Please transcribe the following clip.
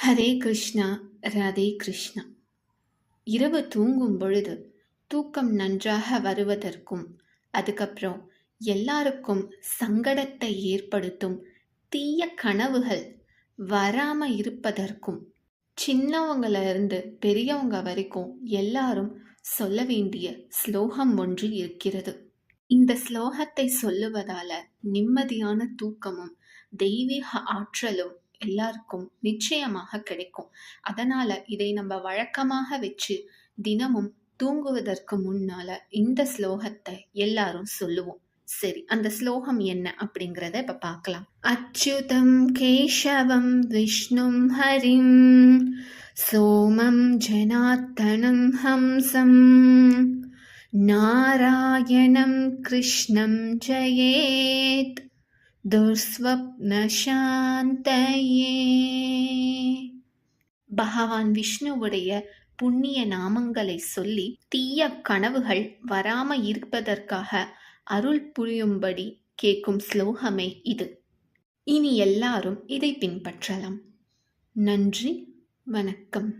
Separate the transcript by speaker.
Speaker 1: ஹரே கிருஷ்ணா, ராதே கிருஷ்ணா. இரவு தூங்கும் பொழுது தூக்கம் நன்றாக வருவதற்கும், அதுக்கப்புறம் எல்லாருக்கும் சங்கடத்தை ஏற்படுத்தும் தீய கனவுகள் வராம இருப்பதற்கும், சின்னவங்கள இருந்து பெரியவங்க வரைக்கும் எல்லாரும் சொல்ல வேண்டிய ஸ்லோகம் ஒன்று இருக்கிறது. இந்த ஸ்லோகத்தை சொல்லுவதால நிம்மதியான தூக்கமும் தெய்வீக ஆற்றலும் எல்லாருக்கும் நிச்சயமாக கிடைக்கும். அதனால இதை நம்ம வழக்கமாக வச்சு தினமும் தூங்குவதற்கு முன்னால இந்த ஸ்லோகத்தை எல்லாரும் சொல்லுவோம். சரி, அந்த ஸ்லோகம் என்ன அப்படிங்கிறத இப்ப பார்க்கலாம். அச்சுதம் கேசவம் விஷ்ணும் ஹரிம் சோமம் ஜனார்த்தனம் ஹம்சம் நாராயணம் கிருஷ்ணம் ஜெயேத் துர்ஸ்வப்னசாந்தயே. பகவான் விஷ்ணுவுடைய புண்ணிய நாமங்களை சொல்லி தீய கனவுகள் வராம இருப்பதற்காக அருள் புரியும்படி கேட்கும் ஸ்லோகமே இது. இனி எல்லாரும் இதை பின்பற்றலாம். நன்றி, வணக்கம்.